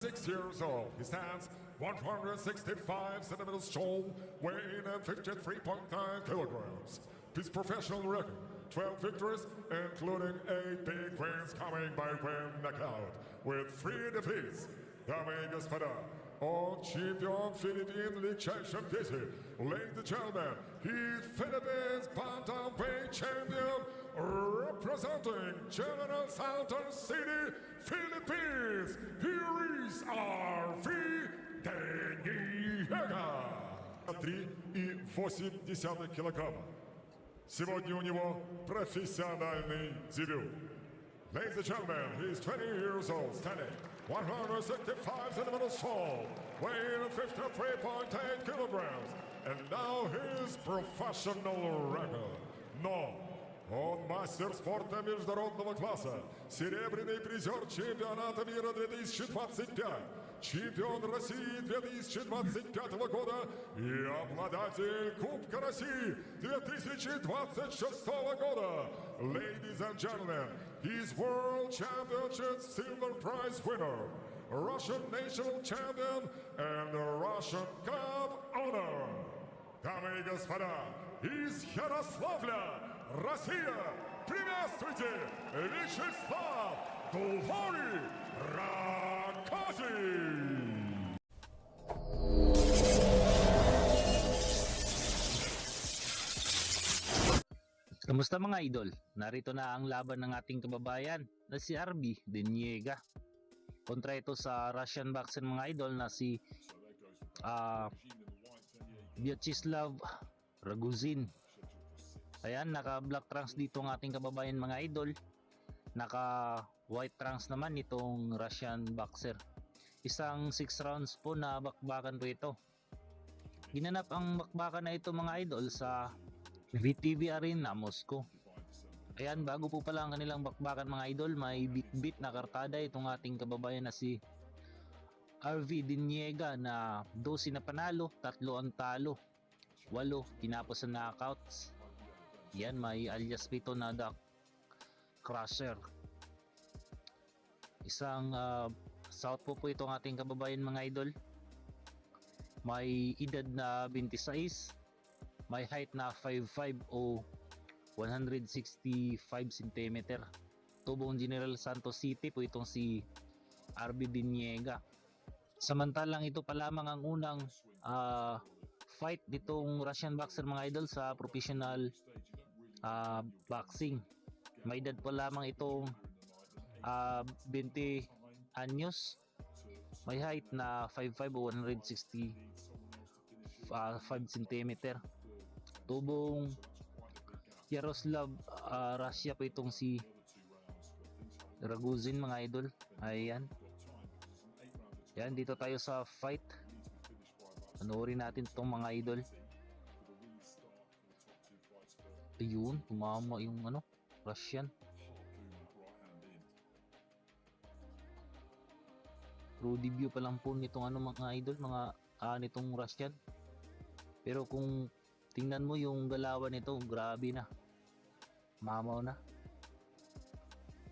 6 years old. He stands 165 centimeters tall, weighing at 53.9 kilograms. His professional record, 12 victories, including 8 big wins coming by win knockout, with 3 defeats. Дамы и господа, он чемпион Филиппин легчайшем весе. Ladies and gentlemen, he's Philippines bantamweight champion, representing General Santos City, Philippines. Here is RV Deniega. 3,8 килограмма. Сегодня у него профессиональный дебют. Ladies and gentlemen, he's 20 years old, standing 165 centimeters tall, weighing 53.8 kilograms, and now his professional record. Но он мастер спорта международного класса, серебряный призер чемпионата мира 2025, чемпион России 2025 года и обладатель Кубка России 2026 года. Ladies and gentlemen, he's World Championship Silver Prize winner, Russian National Champion, and the Russian Cup Honor. Дамы и господа, из Ярославля, Россия, приветствуйте, Вячеслав Дулхори Ракози! Kamusta mga idol? Narito na ang laban ng ating kababayan na si RB Deniega. Kontra ito sa Russian boxer mga idol na si Vyacheslav Ragozin. Ayan, naka black trunks dito ang ating kababayan mga idol. Naka white trunks naman itong Russian boxer. Isang 6 rounds po na bakbakan po ito. Ginanap ang bakbakan na ito mga idol sa VTV Arena, Moscow. Ayan, bago po pala ang kanilang bakbakan mga idol, may bit-bit na kartada itong ating kababayan na si RV Deniega na 12 na panalo, 3 ang talo, 8 tinapos sa knockouts. Yan, may alias pito na The Crusher. Isang southpaw po itong ating kababayan mga idol. May edad na 26, may height na 5'5" o 165 cm. Tubong General Santos City po itong si RB Deniega. Samantalang ito pa lamang ang unang fight nitong Russian boxer mga idol sa professional boxing. May edad pa lamang itong 20 anyos. May height na 5'5" o 165 cm. Tubong Yaroslav, Russia po itong si Ragozin mga idol. Ayan. Yan, dito tayo sa fight. Panoorin natin itong mga idol. Ayun, tumama yung Russian. Pro debut pa lang po nitong mga idol, mga nitong Russian. Pero kung tingnan mo yung galawan nito, grabe na. Mamaw na.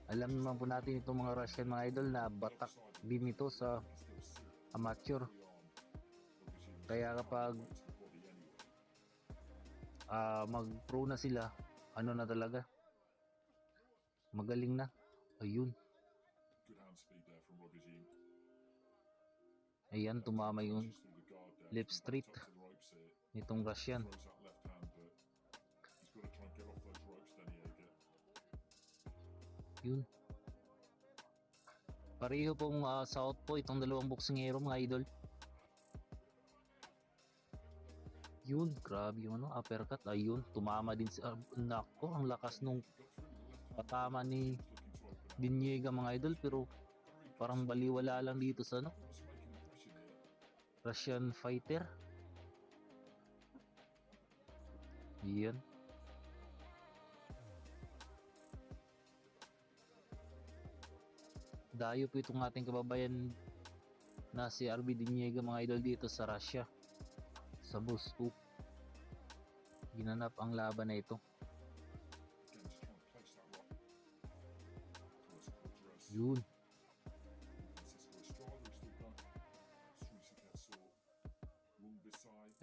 Alam naman po natin itong mga Russian mga idol na batak din ito sa amateur. Kaya kapag mag-pro na sila, na talaga, magaling na. Ayun. Ayan, tumama yung left straight nitong Russian. Yun. Pareho pong southpaw itong dalawang boksingero mga idol. Yun, grabe yung uppercut. Ayun, tumama din si nako, ang lakas nung patama ni Deniega mga idol, pero parang baliwala lang dito sa Russian fighter. Yan. Dayo po itong ating kababayan na si RB Deniega mga idol dito sa Russia, sa Moscow. Ginanap ang laban na ito. Yun.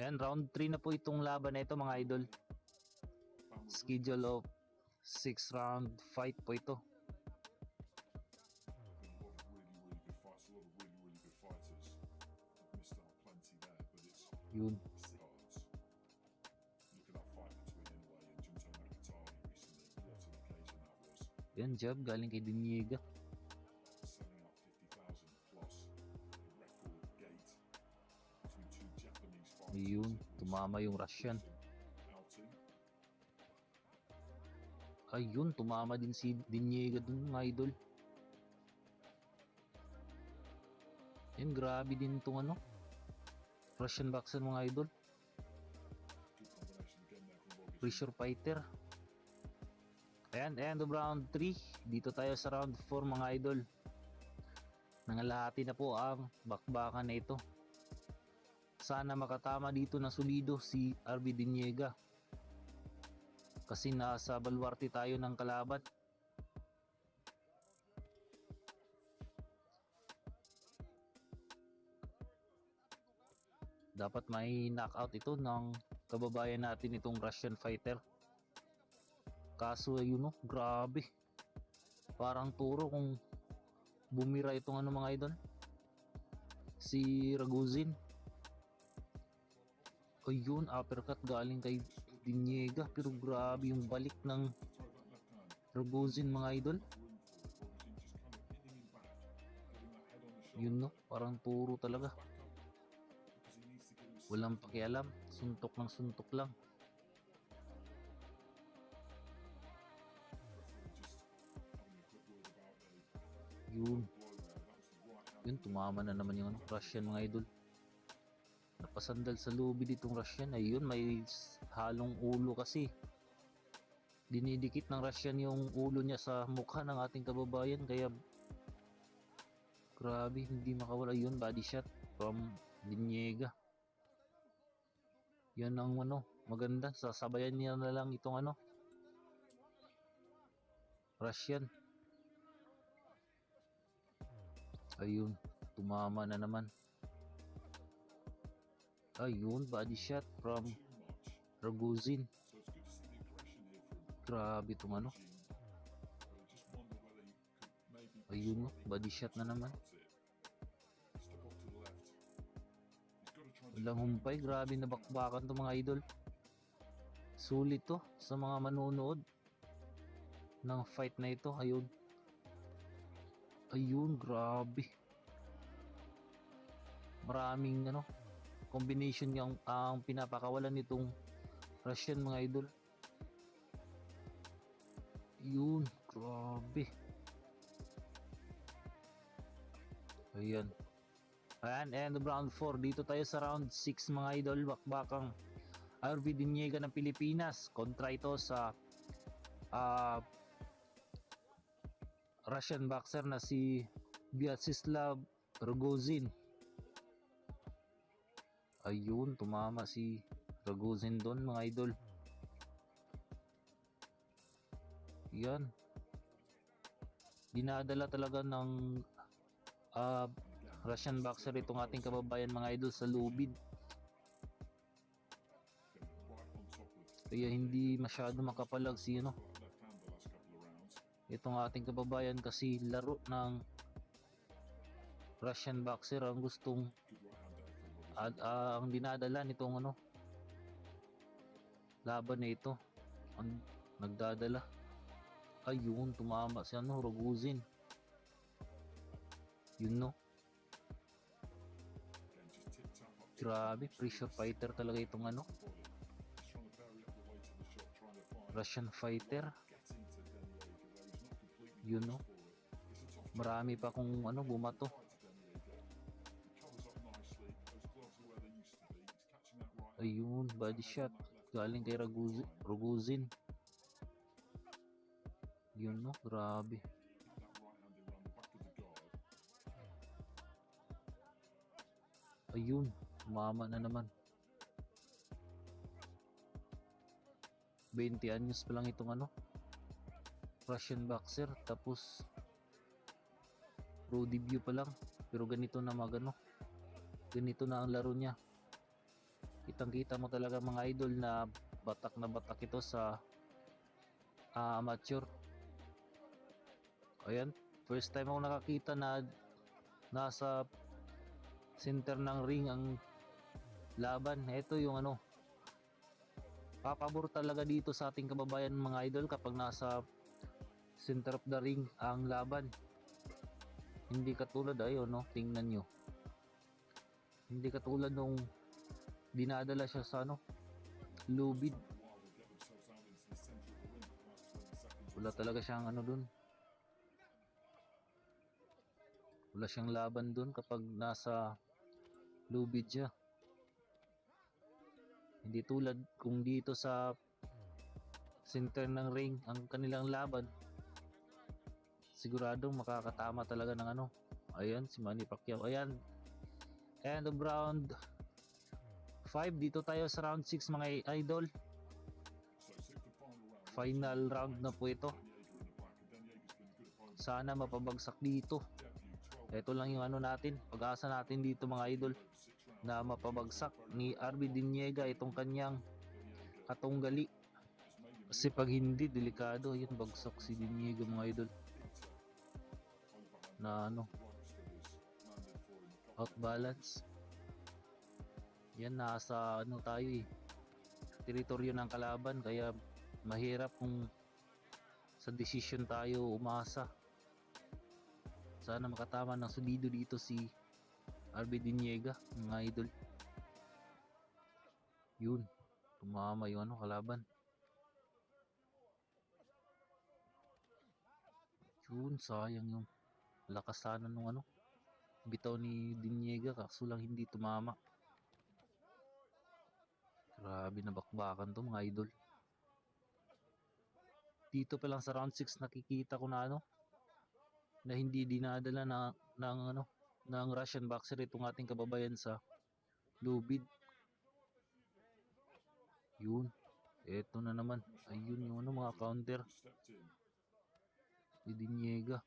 Ayan, round 3 na po itong laban na ito mga idol. Schedule of 6 round fight po ito. Yun. Yan, jab galing kay Diniega. Ayun, tumama yung Russian. Ayun, tumama din si Diniega dun mga idol. Yan, grabe din itong ano, Russian boxer mga idol. Pressure fighter. Ayan, end of round 3. Dito tayo sa round 4 mga idol. Nangalahati na po ang bakbakan na ito. Sana makatama dito na solido si RB Diniega. Kasi nasa baluarte tayo ng kalaban. Dapat may knockout ito ng kababayan natin itong Russian fighter. Kaso ayun no, grabe. Parang turo kung bumira itong ano mga idol. Si Ragozin. Ayun, uppercut galing kay Diniega. Pero grabe yung balik ng Ragozin mga idol. Yun no, parang turo talaga. Walang pakialam, suntok ng suntok lang. Yun, tumama na naman yung Russian mga idol. Napasandal sa lobby ditong Russian. Ayun, may halong ulo kasi. Dinidikit ng Russian yung ulo niya sa mukha ng ating kababayan. Kaya grabe, hindi makawala. Yun, body shot from Diniega. Yan ang ano, maganda. Sasabayan niya na lang itong ano, Russian. Ayun, tumama na naman. Ayun, body shot from Ragozin. Grabe itong ano. Ayun, body shot na naman. Walang humpay, grabe na bakbakan to mga idol. Sulit to sa mga manonood ng fight na ito. Ayun, grabe. Maraming ano, combination ang pinapakawalan nitong Russian mga idol. Yun, grabe. Ayan. Ayan, and round 4. Dito tayo sa round 6 mga idol. Bakbakang RB Diniega ng Pilipinas kontra ito sa Russian boxer na si Vyacheslav Ragozin. Ayun, tumama si Ragozin doon mga idol. Yan, dinadala talaga ng Russian boxer itong ating kababayan mga idol sa lubid. Kaya hindi masyado makapalag si ano, itong ating kababayan kasi laro ng Russian boxer ang gustong ang dinadala nitong ano, laban na ito. Ang nagdadala. Ayun, tumama si ano, Ragozin. Yun no. Grabe, pressure fighter talaga itong ano, Russian fighter. Yun no. Marami pa kung ano bumato. Ayun, body shot galing kay Ragozin. Yun no, grabe. Ayun, tumama na naman. 20 anyos pa lang itong ano, Russian boxer, tapos pro debut pa lang, pero ganito na magano, ganito na ang laro niya. Kitang-kita mo talaga mga idol na batak ito sa amateur. Ayan, first time ako nakakita na nasa center ng ring ang laban. Ito yung ano, papabor talaga dito sa ating kababayan mga idol kapag nasa center of the ring ang laban. Hindi katulad, ayun no, tingnan nyo, hindi katulad nung dinadala siya sa ano, lubid. Wala talaga siyang ano dun, wala siyang laban dun kapag nasa lubid siya. Hindi tulad kung dito sa center ng ring ang kanilang laban, siguradong makakatama talaga ng ano. Ayan si Manny Pacquiao. Ayan, end of round 5. Dito tayo sa round 6 mga idol. Final round na po ito. Sana mapabagsak dito. Ito lang yung ano natin, pag-asa natin dito mga idol, na mapabagsak ni RB Diniega itong kanyang katunggali. Kasi pag hindi, delikado. Yun, bagsak si Diniega mga idol na ano, out balance. Yan, nasa ano tayo eh, teritoryo ng kalaban, kaya mahirap kung sa decision tayo umasa. Sana makatama ng solido dito si RB Diniega mga idol. Yun, tumama yung ano, kalaban. Yun, sayang yung lakas sana nung ano, bitaw ni Diniega, kaso lang hindi tumama. Grabe na bakbakan to mga idol. Dito pa lang sa round 6 nakikita ko na ano, na hindi dinadala na ng ano, ng Russian boxer itong ating kababayan sa lubid. Yun, eto na naman. Ayun yung ano, mga counter ni Diniega.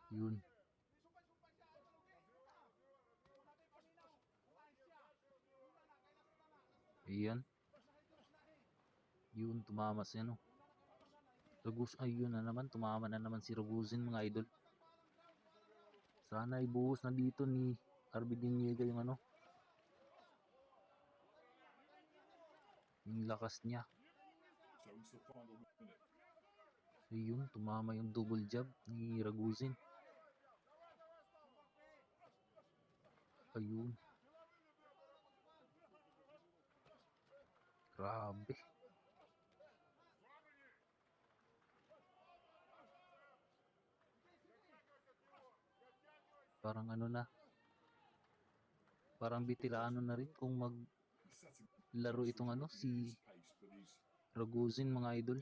Yun. Ayan. Yun, tumama si ano, ayun na naman, tumama na naman si Raguzin mga idol. Sana ibuhos na dito ni RB Diniega yung ano, yung lakas niya. Ayun, tumama yung double jab ni Raguzin. Ayun. Grabe. Parang ano na, parang bitirano na rin kung maglaro itong ano, si Raguzin mga idol.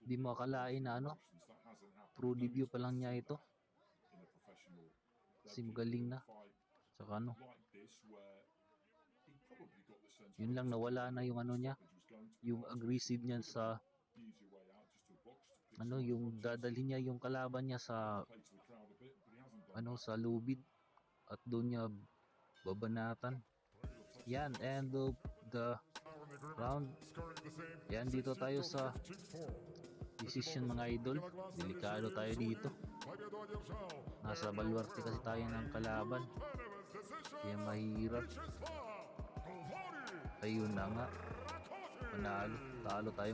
Di mo akalain na ano, pro debut pa lang niya ito. Kasi magaling na. Saka ano, yun lang, nawala na yung ano niya, yung aggressive niya sa ano, yung dadalhin niya yung kalaban niya sa ano, sa lubid, at doon niya babanatan. Yan, end of the round. Yan, dito tayo sa decision mga idol. Delikado tayo dito. Nasa baluarte kasi tayo ng kalaban, kaya mahirap. Ayun na nga, panalo, talo tayo